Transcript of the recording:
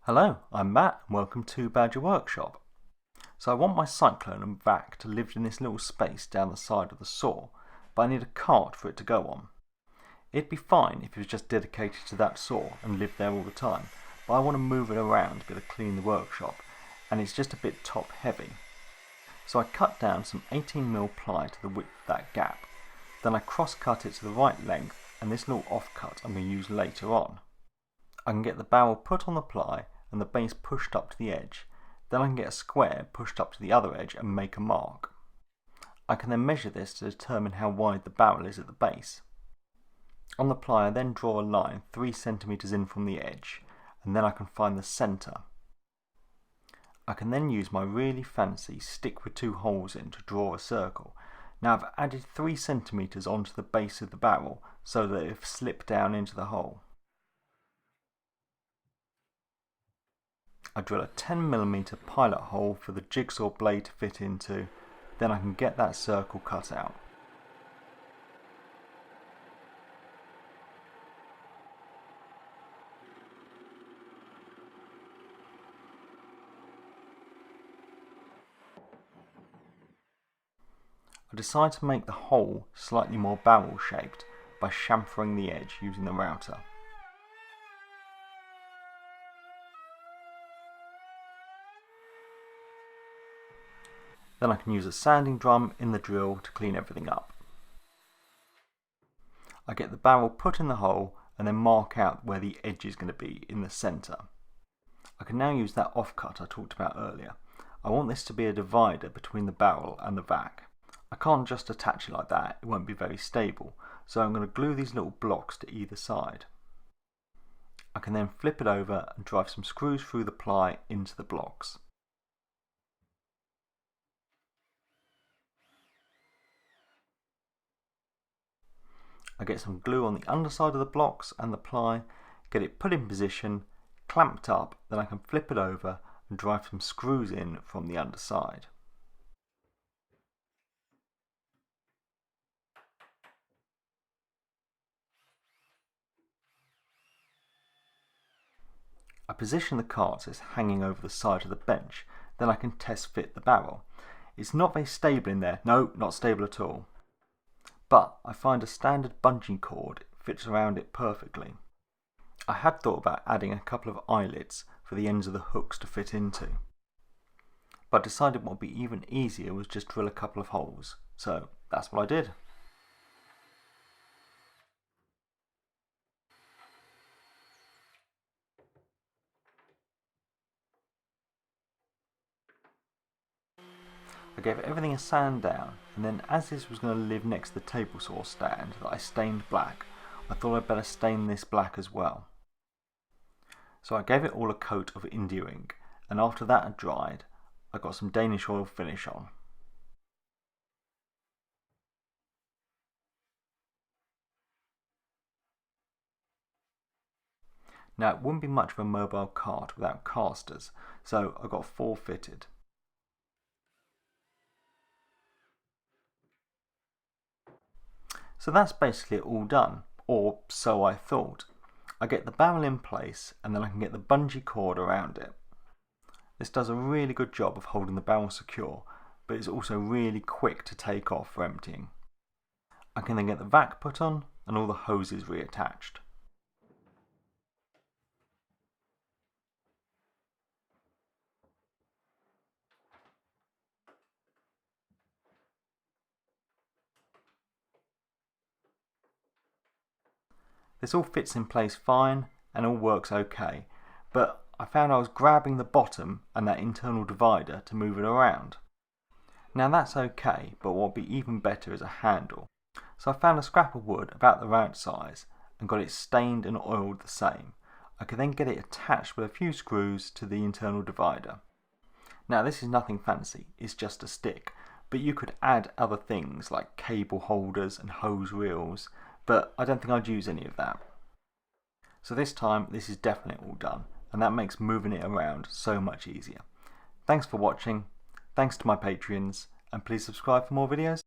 Hello, I'm Matt and welcome to Badger Workshop. So I want my Cyclone and vac to live in this little space down the side of the saw, but I need a cart for it to go on. It'd be fine if it was just dedicated to that saw and lived there all the time, but I want to move it around to be able to clean the workshop, and it's just a bit top heavy. So I cut down some 18mm ply to the width of that gap, then I cross cut it to the right length, and this little offcut I'm going to use later on. I can get the barrel put on the ply and the base pushed up to the edge, then I can get a square pushed up to the other edge and make a mark. I can then measure this to determine how wide the barrel is at the base. On the ply I then draw a line 3 cm in from the edge, and then I can find the centre. I can then use my really fancy stick with 2 holes in to draw a circle. Now I've added 3 cm onto the base of the barrel so that it slipped down into the hole. I drill a 10mm pilot hole for the jigsaw blade to fit into, then I can get that circle cut out. I decide to make the hole slightly more barrel shaped by chamfering the edge using the router. Then I can use a sanding drum in the drill to clean everything up. I get the barrel put in the hole and then mark out where the edge is going to be in the centre. I can now use that offcut I talked about earlier. I want this to be a divider between the barrel and the vac. I can't just attach it like that, it won't be very stable, so I'm going to glue these little blocks to either side. I can then flip it over and drive some screws through the ply into the blocks. I get some glue on the underside of the blocks and the ply, get it put in position, clamped up, then I can flip it over and drive some screws in from the underside. I position the cart so it's hanging over the side of the bench, then I can test fit the barrel. It's not very stable in there, no, not stable at all. But I find a standard bungee cord fits around it perfectly. I had thought about adding a couple of eyelets for the ends of the hooks to fit into, but decided what would be even easier was just drill a couple of holes, so that's what I did. I gave everything a sand down, and then as this was going to live next to the table saw stand that I stained black, I thought I'd better stain this black as well. So I gave it all a coat of India ink, and after that had dried, I got some Danish oil finish on. Now it wouldn't be much of a mobile cart without casters, so I got 4 fitted. So that's basically all done, or so I thought. I get the barrel in place and then I can get the bungee cord around it. This does a really good job of holding the barrel secure, but it's also really quick to take off for emptying. I can then get the vac put on and all the hoses reattached. This all fits in place fine and all works okay, but I found I was grabbing the bottom and that internal divider to move it around. Now that's okay, but what would be even better is a handle. So I found a scrap of wood about the right size and got it stained and oiled the same. I could then get it attached with a few screws to the internal divider. Now this is nothing fancy, it's just a stick, but you could add other things like cable holders and hose reels, but I don't think I'd use any of that. So this time this is definitely all done, and that makes moving it around so much easier. Thanks for watching, thanks to my Patreons, and please subscribe for more videos.